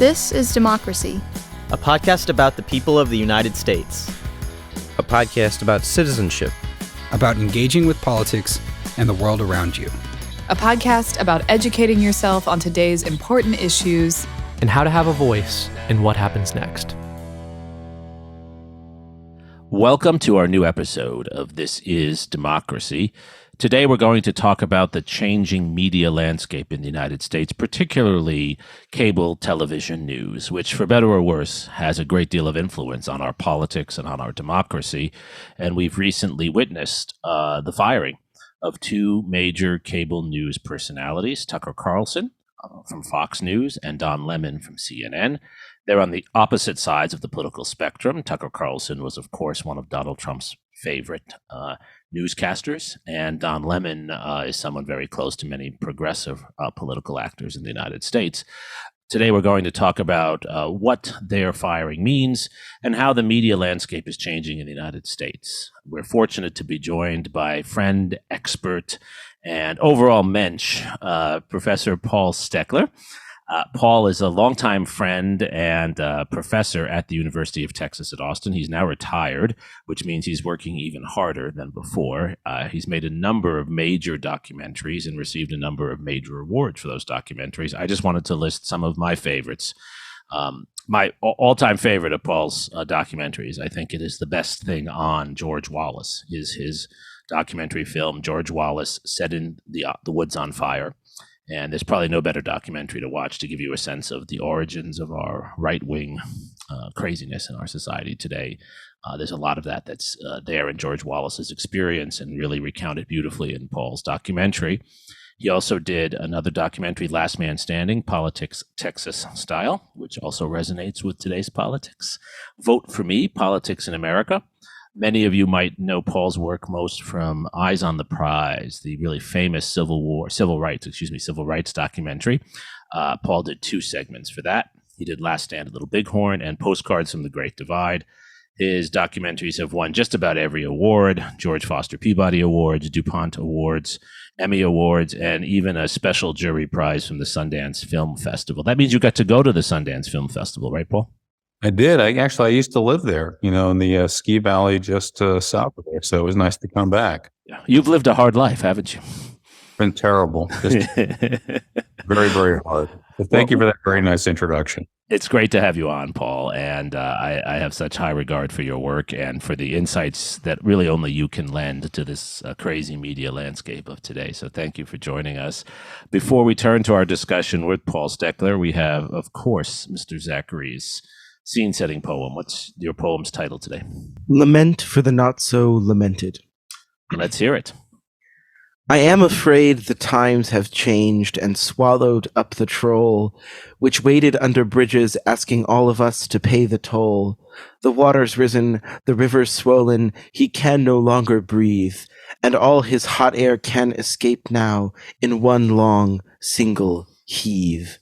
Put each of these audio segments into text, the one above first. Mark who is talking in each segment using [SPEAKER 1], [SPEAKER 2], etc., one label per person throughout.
[SPEAKER 1] This is Democracy,
[SPEAKER 2] a podcast about the people of the United States.
[SPEAKER 3] A podcast about citizenship.
[SPEAKER 4] About engaging with politics and the world around you.
[SPEAKER 5] A podcast about educating yourself on today's important issues.
[SPEAKER 6] And how to have a voice in what happens next.
[SPEAKER 7] Welcome to our new episode of This is Democracy. Today we're going to talk about the changing media landscape in the United States, particularly cable television news, which, for better or worse, has a great deal of influence on our politics and on our democracy. And we've recently witnessed the firing of two major cable news personalities, Tucker Carlson from Fox News and Don Lemon from CNN. They're on the opposite sides of the political spectrum. Tucker Carlson was, of course, one of Donald Trump's favorite newscasters, and Don Lemon is someone very close to many progressive political actors in the United States. Today we're going to talk about what their firing means and how the media landscape is changing in the United States. We're fortunate to be joined by friend, expert, and overall mensch, Professor Paul Stekler. Paul is a longtime friend and professor at the University of Texas at Austin. He's now retired, which means he's working even harder than before. He's made a number of major documentaries and received a number of major awards for those documentaries. I just wanted to list some of my favorites. My all-time favorite of Paul's documentaries, I think it is The Best Thing on George Wallace, is his documentary film, George Wallace, Settin the Woods on Fire. And there's probably no better documentary to watch to give you a sense of the origins of our right-wing craziness in our society today. There's a lot of that's there in George Wallace's experience and really recounted beautifully in Paul's documentary. He also did another documentary, Last Man Standing, Politics Texas Style, which also resonates with today's politics. Vote for Me, Politics in America. Many of you might know Paul's work most from Eyes on the Prize, the really famous civil rights documentary. Paul did two segments for that. He did Last Stand at Little Bighorn and Postcards from the Great Divide. His documentaries have won just about every award: George Foster Peabody Awards, DuPont Awards, Emmy Awards, and even a special jury prize from the Sundance Film Festival. That means you got to go to the Sundance Film Festival, right, Paul?
[SPEAKER 3] I did. I used to live there, in the ski valley just south of there. So it was nice to come back.
[SPEAKER 7] Yeah. You've lived a hard life, haven't you?
[SPEAKER 3] Been terrible. Just very, very hard. But thank you for that very nice introduction.
[SPEAKER 7] It's great to have you on, Paul. And I have such high regard for your work and for the insights that really only you can lend to this crazy media landscape of today. So thank you for joining us. Before we turn to our discussion with Paul Stekler, we have, of course, Mr. Zachary's scene-setting poem. What's your poem's title today?
[SPEAKER 8] Lament for the Not-So-Lamented.
[SPEAKER 7] Let's hear it.
[SPEAKER 8] I am afraid the times have changed and swallowed up the troll, which waited under bridges asking all of us to pay the toll. The water's risen, the river's swollen, he can no longer breathe, and all his hot air can escape now in one long, single heave.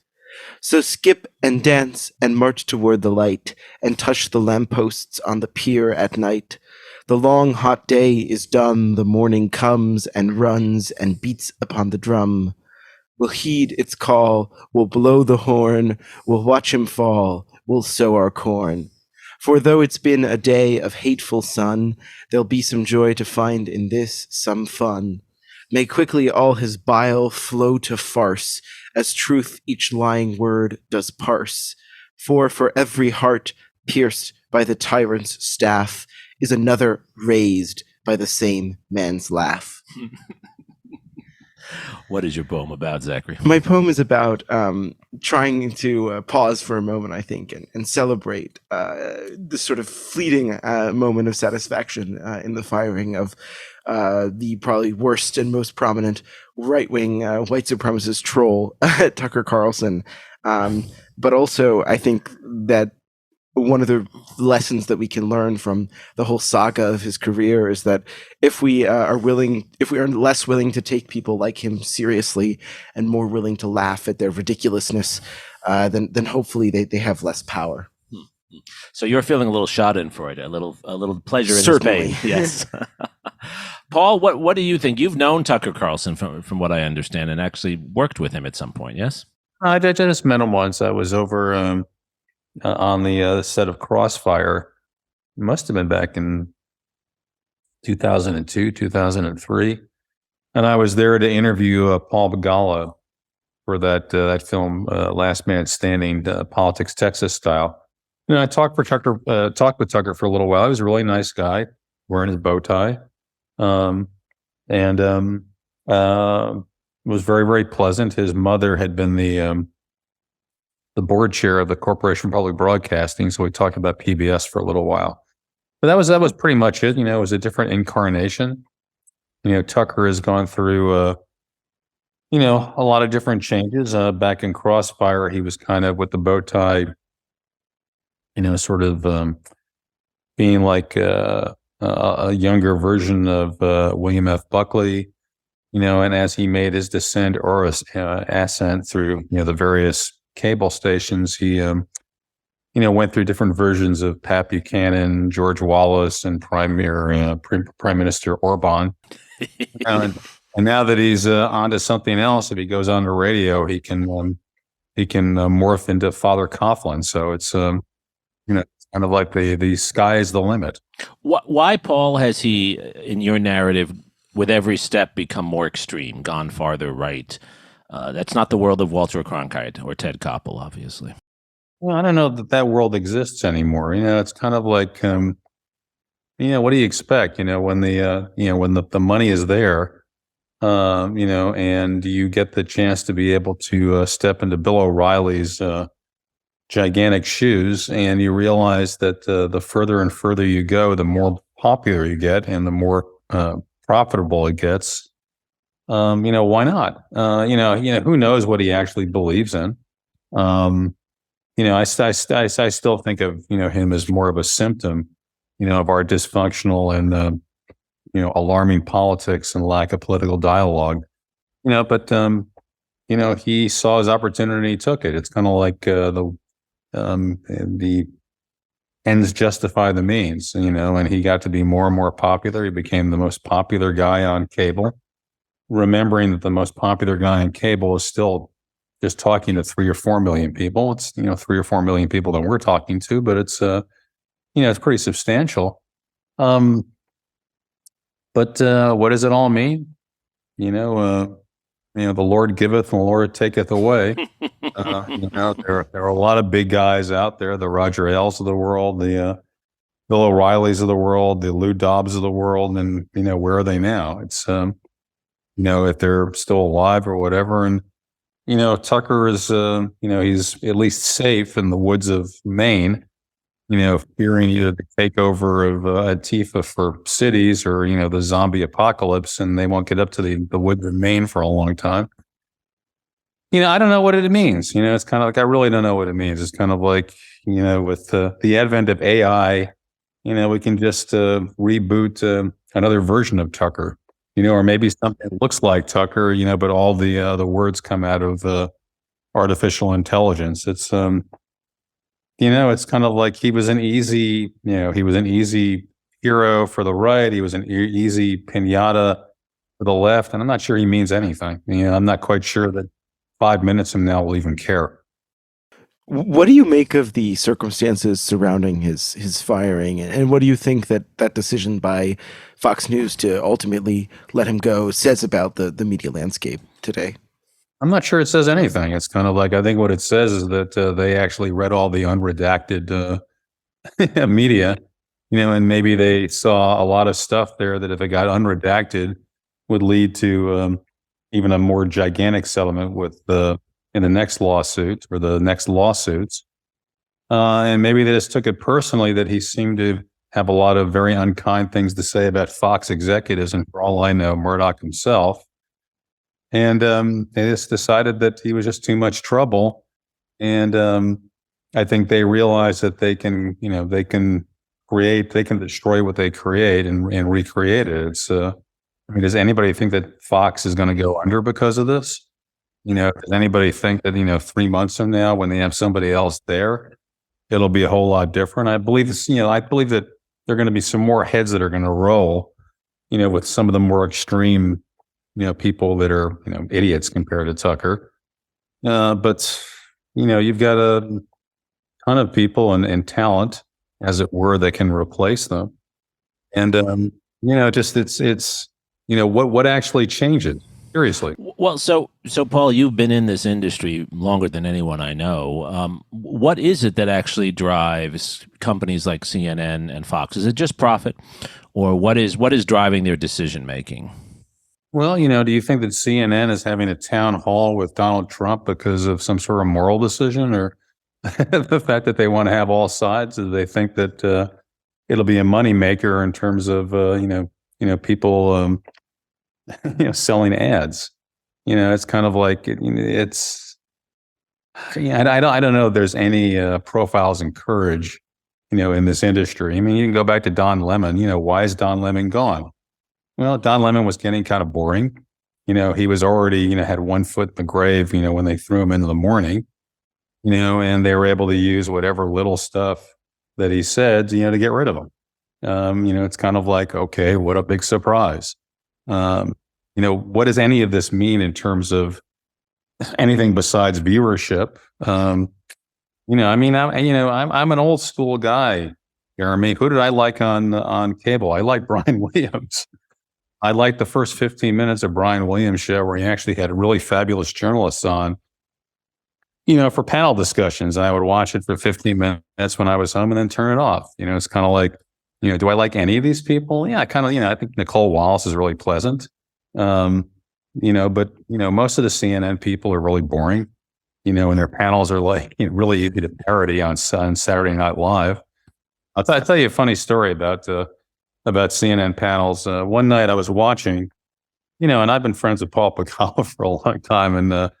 [SPEAKER 8] So skip and dance and march toward the light and touch the lampposts on the pier at night. The long hot day is done, the morning comes and runs and beats upon the drum. We'll heed its call, we'll blow the horn, we'll watch him fall, we'll sow our corn. For though it's been a day of hateful sun, there'll be some joy to find in this, some fun. May quickly all his bile flow to farce, as truth each lying word does parse. For every heart pierced by the tyrant's staff is another raised by the same man's laugh.
[SPEAKER 7] What is your poem about, Zachary?
[SPEAKER 8] My poem is about trying to pause for a moment, I think, and celebrate this sort of fleeting moment of satisfaction in the firing of the probably worst and most prominent right-wing white supremacist troll, Tucker Carlson. But also, I think that one of the lessons that we can learn from the whole saga of his career is that if we are less willing to take people like him seriously and more willing to laugh at their ridiculousness, then hopefully they have less power.
[SPEAKER 7] So you're feeling a little schadenfreude, a little pleasure in
[SPEAKER 8] Certainly.
[SPEAKER 7] his pain. Yes. Paul, what do you think? You've known Tucker Carlson from what I understand and actually worked with him at some point, yes?
[SPEAKER 3] I just met him once. I was over on the set of Crossfire. It must have been back in 2002, 2003. And I was there to interview Paul Begala for that film, Last Man Standing, Politics Texas Style. I talked with Tucker for a little while. He was a really nice guy, wearing his bow tie, and was very, very pleasant. His mother had been the board chair of the Corporation for Public Broadcasting, so we talked about PBS for a little while. But that was pretty much it. It was a different incarnation. Tucker has gone through a lot of different changes. Back in Crossfire, he was kind of with the bow tie, sort of being like a younger version of William F. Buckley, and as he made his descent or ascent through, the various cable stations, he, went through different versions of Pat Buchanan, George Wallace, and Prime Minister Orban. And now that he's onto something else, if he goes on the radio, he can morph into Father Coughlin. So it's kind of like the sky is the limit.
[SPEAKER 7] Why, Paul, has he, in your narrative, with every step become more extreme, gone farther right? That's not the world of Walter Cronkite or Ted Koppel, obviously.
[SPEAKER 3] Well, I don't know that world exists anymore. It's kind of like, what do you expect? When the money is there, and you get the chance to be able to step into Bill O'Reilly's gigantic shoes, and you realize that the further and further you go, the more popular you get, and the more profitable it gets. Why not? Who knows what he actually believes in? I still think of him as more of a symptom, of our dysfunctional and alarming politics and lack of political dialogue. But he saw his opportunity, he took it. It's kind of like the ends justify the means, and he got to be more and more popular. He became the most popular guy on cable, remembering that the most popular guy on cable is still just talking to 3 or 4 million people. It's, 3 or 4 million people that we're talking to, but it's, it's pretty substantial. But what does it all mean? The Lord giveth and the Lord taketh away. There are a lot of big guys out there, the Roger Ailes of the world, the Bill O'Reillys of the world, the Lou Dobbs of the world, and where are they now? It's if they're still alive or whatever. And Tucker is he's at least safe in the woods of Maine, fearing either the takeover of Antifa for cities or the zombie apocalypse, and they won't get up to the woods of Maine for a long time. I don't know what it means. It's kind of like, I really don't know what it means. It's kind of like, with the advent of AI, we can just reboot another version of Tucker, or maybe something that looks like Tucker, but all the words come out of artificial intelligence. It's, it's kind of like he was an easy hero for the right. He was an easy pinata for the left. And I'm not sure he means anything. I'm not quite sure that 5 minutes from now we'll even care.
[SPEAKER 8] What do you make of the circumstances surrounding his firing? And what do you think that decision by Fox News to ultimately let him go says about the media landscape today?
[SPEAKER 3] I'm not sure it says anything. It's kind of like, I think what it says is that they actually read all the unredacted media, and maybe they saw a lot of stuff there that if it got unredacted would lead to even a more gigantic settlement with in the next lawsuit or the next lawsuits. And maybe they just took it personally that he seemed to have a lot of very unkind things to say about Fox executives, and for all I know, Murdoch himself. And they just decided that he was just too much trouble. And I think they realized that they can destroy what they create and recreate it. It's, does anybody think that Fox is going to go under because of this? Does anybody think that, 3 months from now, when they have somebody else there, it'll be a whole lot different? I believe this, I believe that there are going to be some more heads that are going to roll, with some of the more extreme, people that are, idiots compared to Tucker. But, you've got ton of people and talent, as it were, that can replace them. And just it's what actually changes. Seriously.
[SPEAKER 7] Well, so Paul, you've been in this industry longer than anyone I know. What is it that actually drives companies like CNN and Fox? Is it just profit, or what is driving their decision making?
[SPEAKER 3] Well, do you think that CNN is having a town hall with Donald Trump because of some sort of moral decision, or the fact that they want to have all sides? Do they think that it'll be a moneymaker in terms of people selling ads? It's kind of like it's. I don't know if there's any profiles in courage, in this industry. I mean, you can go back to Don Lemon. Why is Don Lemon gone? Well, Don Lemon was getting kind of boring. He was already, had one foot in the grave, when they threw him into the morning, and they were able to use whatever little stuff that he said, to get rid of him. It's kind of like, okay, what a big surprise. What does any of this mean in terms of anything besides viewership? I'm an old school guy, Jeremy. Who did I like on cable? I like Brian Williams. I liked the first 15 minutes of Brian Williams' show, where he actually had really fabulous journalists on, for panel discussions. I would watch it for 15 minutes when I was home and then turn it off. It's kind of like, do I like any of these people? Yeah, kind of, I think Nicole Wallace is really pleasant. But most of the CNN people are really boring, and their panels are like really easy to parody on Saturday Night Live. I'll tell you a funny story about CNN panels. One night I was watching, and I've been friends with Paul Pagala for a long time, and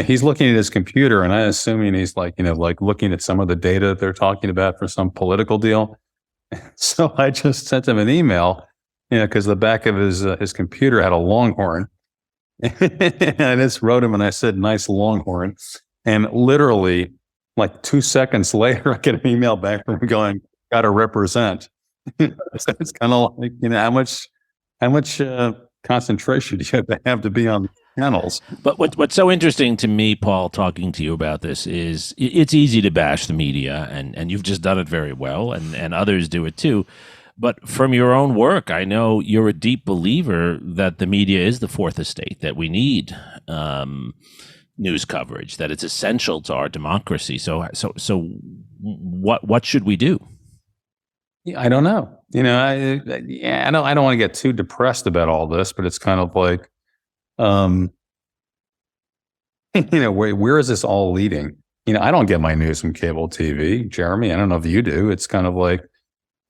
[SPEAKER 3] he's looking at his computer, and I'm assuming he's like looking at some of the data they're talking about for some political deal. So I just sent him an email, because the back of his computer had a Longhorn. And I just wrote him and I said, "Nice Longhorn." And literally, like 2 seconds later, I get an email back from him going, "Gotta represent." It's kind of like, how much concentration do you have to be on panels?
[SPEAKER 7] But what's so interesting to me, Paul, talking to you about this is it's easy to bash the media, and you've just done it very well, and others do it too. But from your own work, I know you're a deep believer that the media is the fourth estate, that we need news coverage, that it's essential to our democracy. So what should we do?
[SPEAKER 3] Yeah, I don't know. I don't want to get too depressed about all this, but it's kind of like, where is this all leading? I don't get my news from cable TV, Jeremy. I don't know if you do. It's kind of like,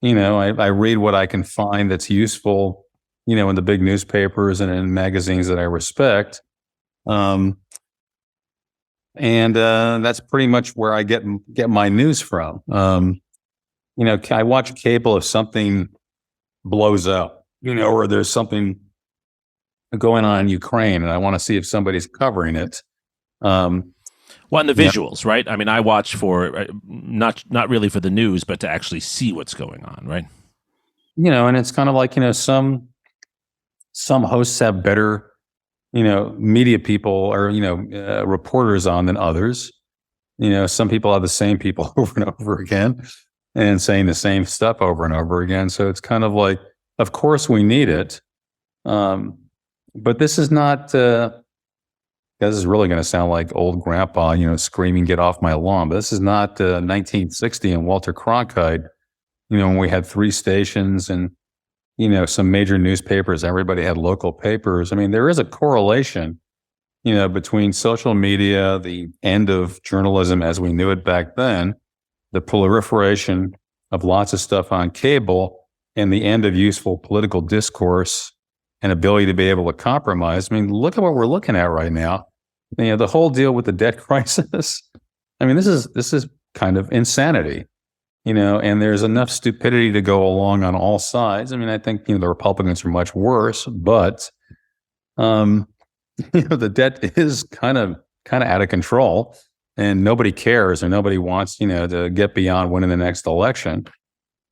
[SPEAKER 3] I read what I can find that's useful, in the big newspapers and in magazines that I respect. And that's pretty much where I get my news from. I watch cable if something blows up, or there's something going on in Ukraine and I want to see if somebody's covering it.
[SPEAKER 7] Well, and the visuals, right? I mean, I watch for not really for the news, but to actually see what's going on, right?
[SPEAKER 3] And it's kind of like, some hosts have better, media people or, reporters on than others. Some people have the same people over and over again and saying the same stuff over and over again. So it's kind of like, of course we need it. But this is not, this is really going to sound like old grandpa, screaming, "Get off my lawn." But this is not 1960 and Walter Cronkite, when we had 3 stations and, some major newspapers, everybody had local papers. I mean, there is a correlation, between social media, the end of journalism as we knew it back then, the proliferation of lots of stuff on cable, and the end of useful political discourse and ability to be able to compromise. I mean, look at what we're looking at right now. The whole deal with the debt crisis. I mean, this is kind of insanity, and there's enough stupidity to go along on all sides. I mean, I think, the Republicans are much worse, but, the debt is kind of out of control, and nobody cares or nobody wants, to get beyond winning the next election.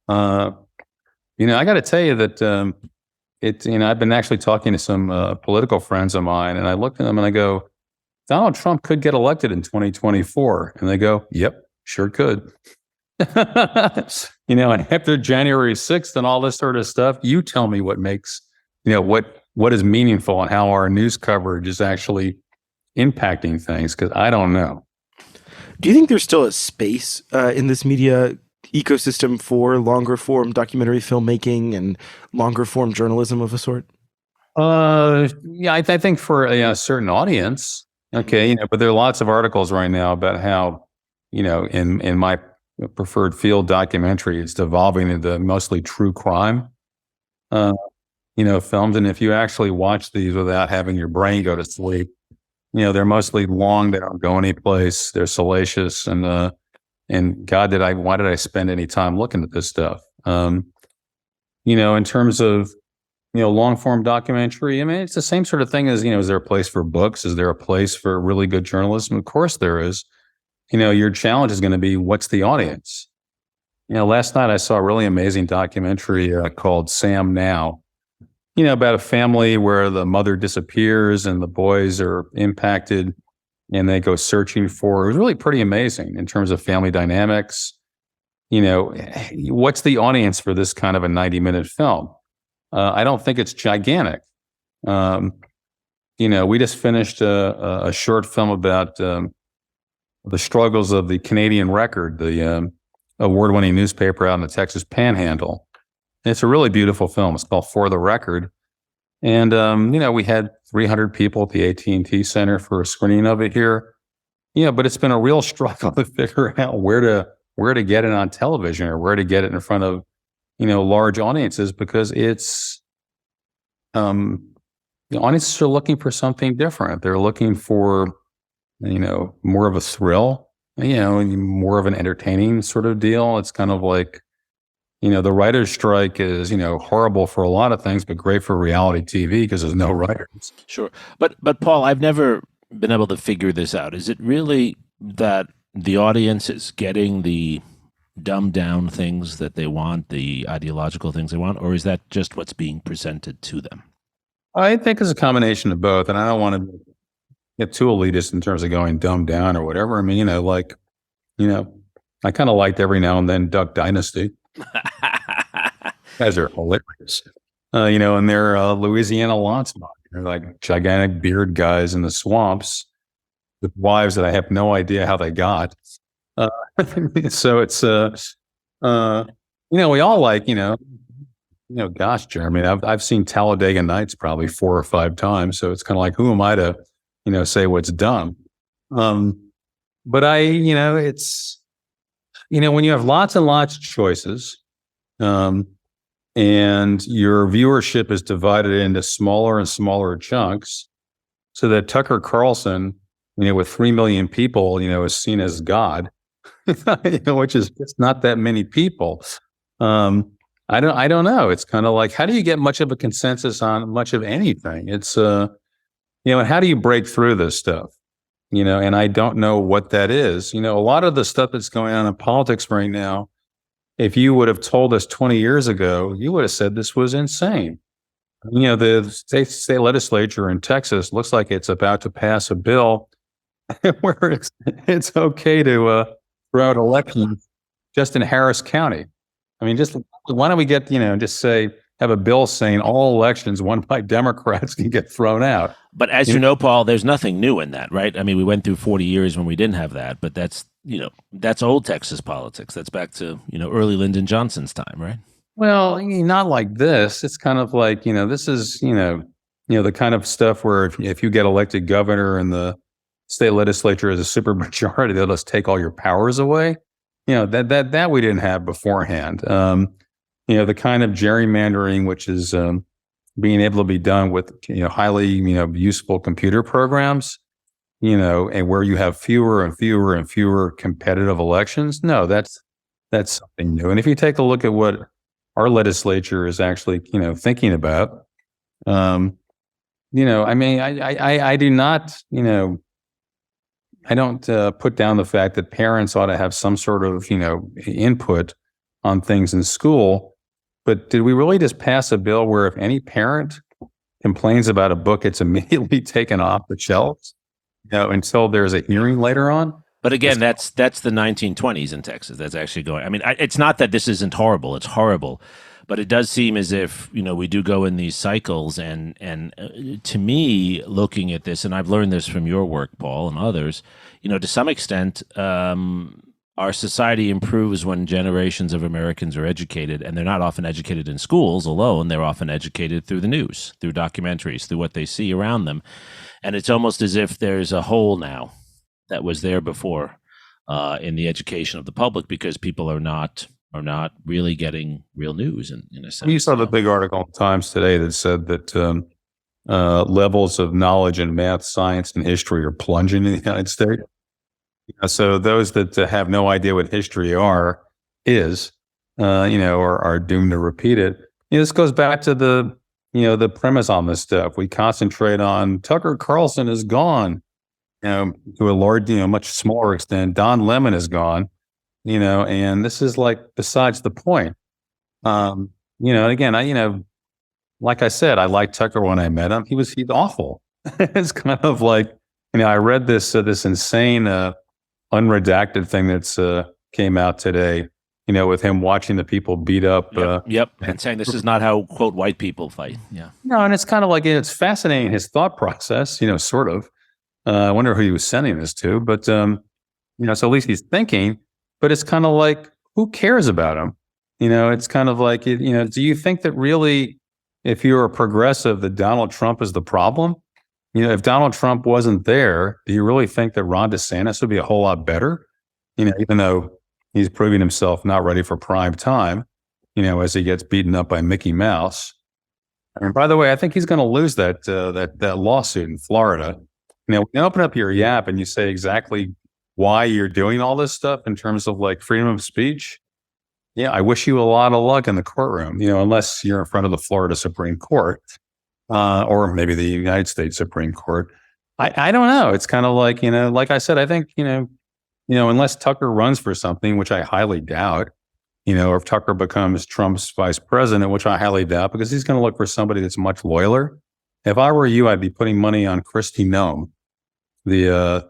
[SPEAKER 3] I got to tell you that, I've been actually talking to some political friends of mine, and I look at them and I go, Donald Trump could get elected in 2024. And they go, "Yep, Sure could. And after January 6th and all this sort of stuff, you tell me what makes, what is meaningful and how our news coverage is actually impacting things, because I don't know.
[SPEAKER 8] Do you think there's still a space in this media ecosystem for longer form documentary filmmaking and longer form journalism of a sort?
[SPEAKER 3] Yeah, I think for a certain audience, okay, but there are lots of articles right now about how, in my preferred field, documentary, it's devolving into mostly true crime, films. And if you actually watch these without having your brain go to sleep, they're mostly long. They don't go anyplace. They're salacious. And God, why did I spend any time looking at this stuff? In terms of, long form documentary, it's the same sort of thing as, is there a place for books? Is there a place for really good journalism? Of course there is. Your challenge is going to be, what's the audience? Last night I saw a really amazing documentary called Sam Now, about a family where the mother disappears and the boys are impacted and they go searching for her. It was really pretty amazing in terms of family dynamics. What's the audience for this kind of a 90-minute film? I don't think it's gigantic. We just finished a short film about the struggles of the Canadian Record, the award-winning newspaper out in the Texas Panhandle. It's a really beautiful film. It's called For the Record. And, we had 300 people at the AT&T Center for a screening of it here. But it's been a real struggle to figure out where to get it on television or where to get it in front of, large audiences, because it's, the audiences are looking for something different. They're looking for, more of a thrill, more of an entertaining sort of deal. It's kind of like, the writer's strike is, horrible for a lot of things, but great for reality TV because there's no writers.
[SPEAKER 7] Sure. But Paul, I've never been able to figure this out. Is it really that the audience is getting the dumbed down things that they want, the ideological things they want, or is that just what's being presented to them?
[SPEAKER 3] I think it's a combination of both. And I don't want to get too elitist in terms of going dumbed down or whatever. I mean, I kind of liked every now and then Duck Dynasty. Guys are hilarious. And they're Louisiana Launchmark. They're like gigantic beard guys in the swamps with wives that I have no idea how they got. So it's, we all like, gosh, Jeremy, I've seen Talladega Nights probably 4 or 5 times. So it's kind of like, who am I to, say what's dumb? But it's, when you have lots and lots of choices, and your viewership is divided into smaller and smaller chunks, so that Tucker Carlson, with 3 million people, is seen as God, which is just not that many people. I don't know. It's kind of like, how do you get much of a consensus on much of anything? It's, and how do you break through this stuff? And I don't know what that is. A lot of the stuff that's going on in politics right now, if you would have told us 20 years ago, you would have said this was insane. The state legislature in Texas looks like it's about to pass a bill where it's okay to throw out elections just in Harris County. I mean, just why don't we get, just have a bill saying all elections won by Democrats can get thrown out.
[SPEAKER 7] But as you know, Paul, there's nothing new in that, right? I mean, we went through 40 years when we didn't have that, but that's old Texas politics. That's back to, early Lyndon Johnson's time, right?
[SPEAKER 3] Well, not like this. It's kind of like, this is, the kind of stuff where if you get elected governor and the state legislature is a supermajority, they'll just take all your powers away. That we didn't have beforehand. The kind of gerrymandering, which is being able to be done with, highly, useful computer programs, and where you have fewer and fewer and fewer competitive elections. No, that's something new. And if you take a look at what our legislature is actually, thinking about, I mean, I do not, I don't put down the fact that parents ought to have some sort of, input on things in school. But did we really just pass a bill where if any parent complains about a book, it's immediately taken off the shelves, until there's a hearing later on?
[SPEAKER 7] But again, that's the 1920s in Texas. That's actually going. I mean, it's not that this isn't horrible. It's horrible, but it does seem as if we do go in these cycles. And to me, looking at this, and I've learned this from your work, Paul, and others, to some extent, our society improves when generations of Americans are educated, and they're not often educated in schools alone. They're often educated through the news, through documentaries, through what they see around them, and it's almost as if there's a hole now that was there before in the education of the public, because people are not really getting real news in a sense.
[SPEAKER 3] You saw the big article in Times today that said that levels of knowledge in math, science, and history are plunging in the United States. So those that have no idea what history are doomed to repeat it. This goes back to the premise on this stuff. We concentrate on Tucker Carlson is gone. To a large, much smaller extent, Don Lemon is gone, and this is like besides the point. Again, like I said, I liked Tucker when I met him. He's awful. It's kind of like, I read this insane unredacted thing that's came out today, with him watching the people beat up.
[SPEAKER 7] And saying this is not how, quote, white people fight. Yeah.
[SPEAKER 3] No, and it's kind of like, it's fascinating, his thought process, sort of. I wonder who he was sending this to, but, so at least he's thinking, but it's kind of like, who cares about him? It's kind of like, do you think that really, if you're a progressive, that Donald Trump is the problem? If Donald Trump wasn't there, do you really think that Ron DeSantis would be a whole lot better? Even though he's proving himself not ready for prime time, as he gets beaten up by Mickey Mouse. And by the way, I think he's going to lose that lawsuit in Florida. When you open up your Yap and you say exactly why you're doing all this stuff in terms of like freedom of speech, I wish you a lot of luck in the courtroom, unless you're in front of the Florida Supreme Court or maybe the United States Supreme Court. I don't know. It's kind of like, like I said, I think, unless Tucker runs for something, which I highly doubt, or if Tucker becomes Trump's vice president, which I highly doubt, because he's going to look for somebody that's much loyaler. If I were you, I'd be putting money on Kristi Noem, the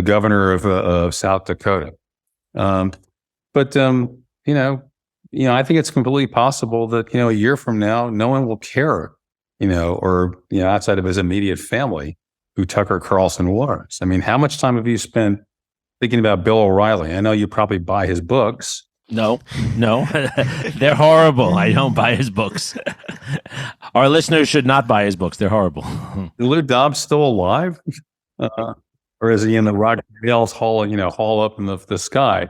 [SPEAKER 3] governor of South Dakota. I think it's completely possible that, a year from now, no one will care, outside of his immediate family, who Tucker Carlson was. I mean, how much time have you spent thinking about Bill O'Reilly? I know you probably buy his books.
[SPEAKER 7] No, they're horrible. I don't buy his books. Our listeners should not buy his books. They're horrible.
[SPEAKER 3] Is Lou Dobbs still alive? Or is he in the Roger Ailes hall up in the sky?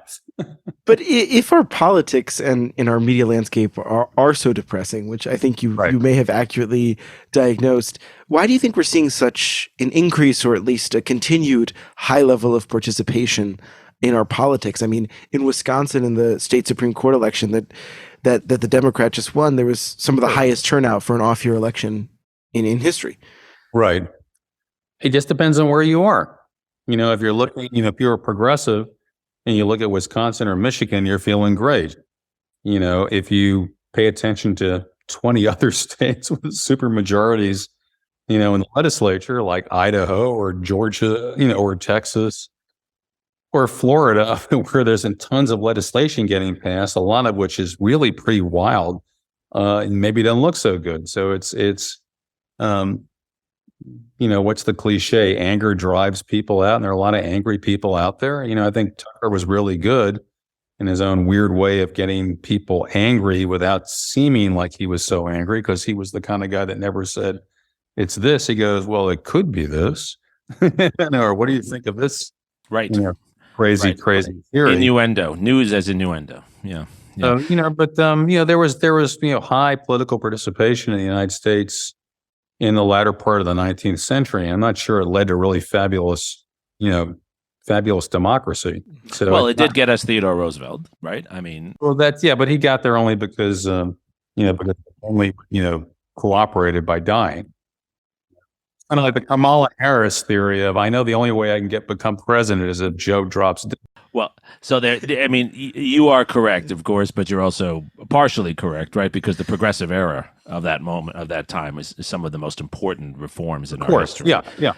[SPEAKER 8] But if our politics and in our media landscape are so depressing, which I think you may have accurately diagnosed, why do you think we're seeing such an increase, or at least a continued high level of participation in our politics? I mean, in Wisconsin, in the state Supreme Court election that the Democrat just won, there was some of the highest turnout for an off-year election in history. Right.
[SPEAKER 3] It just depends on where you are. If you're looking, if you're a progressive and you look at Wisconsin or Michigan, you're feeling great. If you pay attention to 20 other states with super majorities, in the legislature, like Idaho or Georgia, or Texas or Florida, where there's tons of legislation getting passed, a lot of which is really pretty wild, and maybe doesn't look so good. So it's what's the cliche? Anger drives people out, and there are a lot of angry people out there. I think Tucker was really good in his own weird way of getting people angry without seeming like he was so angry, because he was the kind of guy that never said, it's this. He goes, well, it could be this. Or what do you think of this?
[SPEAKER 7] Right.
[SPEAKER 3] Crazy theory.
[SPEAKER 7] Innuendo. News as innuendo. Yeah.
[SPEAKER 3] There was high political participation in the United States in the latter part of the 19th century. I'm not sure it led to really fabulous democracy. So
[SPEAKER 7] well, it did get us Theodore Roosevelt, right? I mean,
[SPEAKER 3] but he got there only because cooperated by dying. Kind of like the Kamala Harris theory of, I know the only way I can become president is if Joe drops dead.
[SPEAKER 7] Well, so you are correct, of course, but you're also partially correct, right? Because the progressive era of that moment, of that time, is some of the most important reforms in our history.
[SPEAKER 3] Yeah.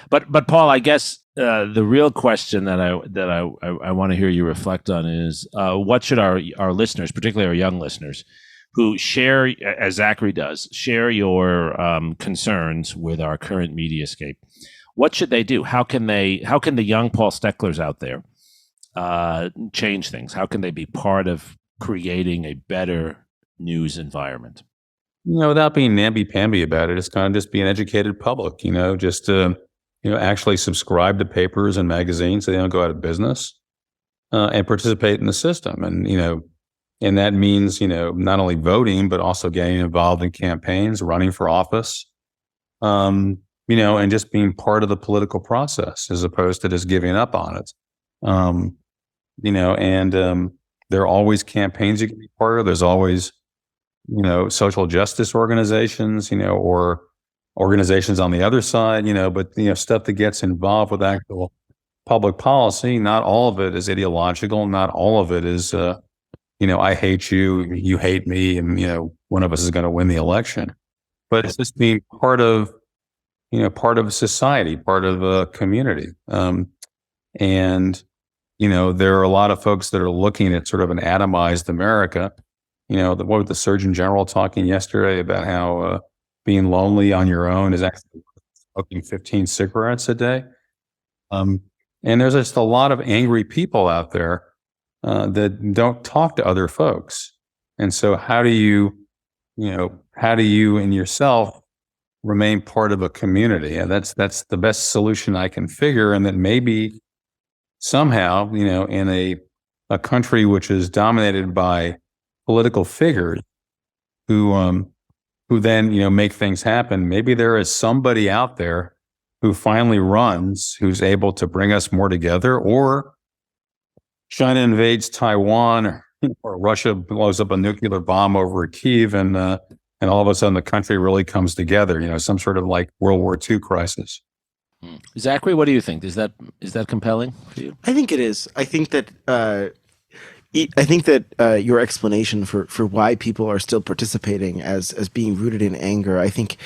[SPEAKER 7] But Paul, I guess the real question that I want to hear you reflect on is what should our listeners, particularly our young listeners, who share, as Zachary does, share your concerns with our current mediascape. What should they do? How can the young Paul Steklers out there change things? How can they be part of creating a better news environment?
[SPEAKER 3] Without being namby-pamby about it, it's kind of just be an educated public, just actually subscribe to papers and magazines so they don't go out of business, and participate in the system. And that means, not only voting, but also getting involved in campaigns, running for office, and just being part of the political process as opposed to just giving up on it. There are always campaigns you can be part of. There's always, social justice organizations, or organizations on the other side, but, stuff that gets involved with actual public policy. Not all of it is ideological. Not all of it is, I hate you, you hate me, and, one of us is going to win the election. But it's just being part of society, part of a community. There are a lot of folks that are looking at sort of an atomized America. What was the Surgeon General talking yesterday about how being lonely on your own is actually smoking 15 cigarettes a day. And there's just a lot of angry people out there that don't talk to other folks. And so how do you in yourself remain part of a community? And that's the best solution I can figure. And that maybe somehow, in a country which is dominated by political figures who then, make things happen, maybe there is somebody out there who finally runs, who's able to bring us more together, or China invades Taiwan, or Russia blows up a nuclear bomb over Kyiv, and all of a sudden the country really comes together, some sort of like World War II crisis.
[SPEAKER 7] Zachary, what do you think? Is that compelling for you?
[SPEAKER 8] I think it is. I think that your explanation for why people are still participating as being rooted in anger, I think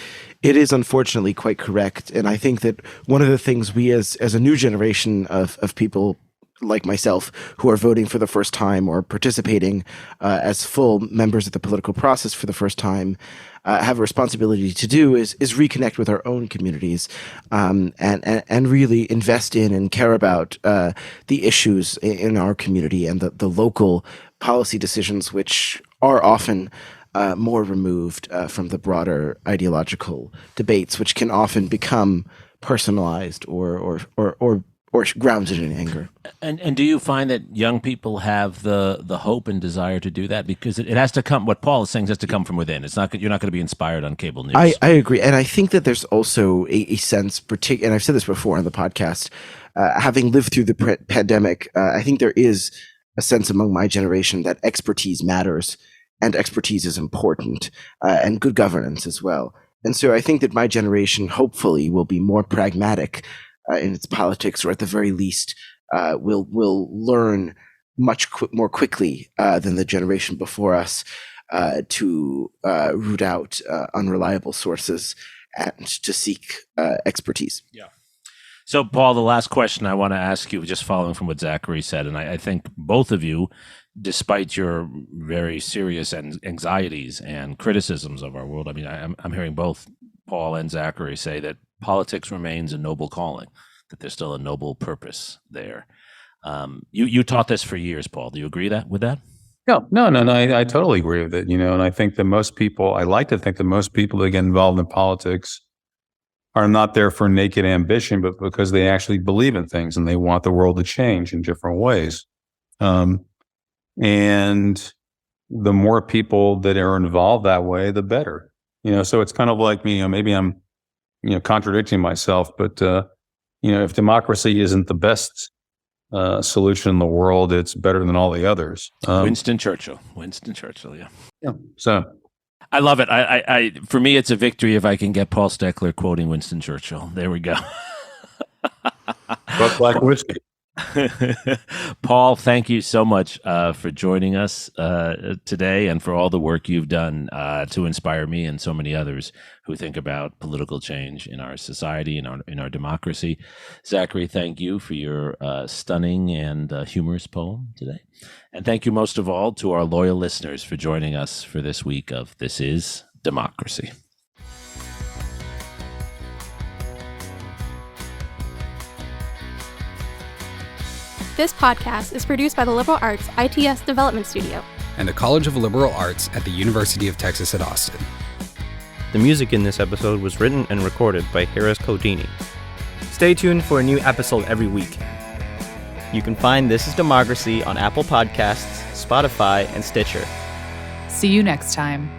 [SPEAKER 8] it is unfortunately quite correct. And I think that one of the things we as a new generation of people like myself who are voting for the first time or participating as full members of the political process for the first time have a responsibility to do is reconnect with our own communities and really invest in and care about the issues in our community and the local policy decisions, which are often more removed from the broader ideological debates, which can often become personalized or grounded in anger.
[SPEAKER 7] And do you find that young people have the hope and desire to do that? Because it has to come, what Paul is saying has to come from within. You're not going to be inspired on cable news.
[SPEAKER 8] I agree. And I think that there's also a sense, and I've said this before on the podcast, having lived through the pandemic, I think there is a sense among my generation that expertise matters and expertise is important, and good governance as well. And so I think that my generation hopefully will be more pragmatic in its politics, or at the very least, will learn much more quickly than the generation before us to root out unreliable sources and to seek expertise.
[SPEAKER 7] Yeah. So, Paul, the last question I want to ask you, just following from what Zachary said, and I think both of you, despite your very serious anxieties and criticisms of our world, I mean, I'm hearing both Paul and Zachary say that politics remains a noble calling, that there's still a noble purpose there. You taught this for years, Paul. Do you agree with that?
[SPEAKER 3] No, I totally agree with it. And I think that I like to think that most people that get involved in politics are not there for naked ambition, but because they actually believe in things and they want the world to change in different ways. And the more people that are involved that way, the better. So it's kind of like me. Maybe I'm, contradicting myself, but if democracy isn't the best solution in the world, it's better than all the others.
[SPEAKER 7] Winston Churchill, yeah.
[SPEAKER 3] So
[SPEAKER 7] I love it. I for me, it's a victory if I can get Paul Stekler quoting Winston Churchill. There we go.
[SPEAKER 3] But black whiskey.
[SPEAKER 7] Paul, thank you so much for joining us today and for all the work you've done to inspire me and so many others who think about political change in our society and in our democracy. Zachary, thank you for your stunning and humorous poem today. And thank you most of all to our loyal listeners for joining us for this week of This Is Democracy.
[SPEAKER 1] This podcast is produced by the Liberal Arts ITS Development Studio
[SPEAKER 4] and the College of Liberal Arts at the University of Texas at Austin.
[SPEAKER 2] The music in this episode was written and recorded by Harris Codini.
[SPEAKER 9] Stay tuned for a new episode every week.
[SPEAKER 2] You can find This is Democracy on Apple Podcasts, Spotify, and Stitcher.
[SPEAKER 5] See you next time.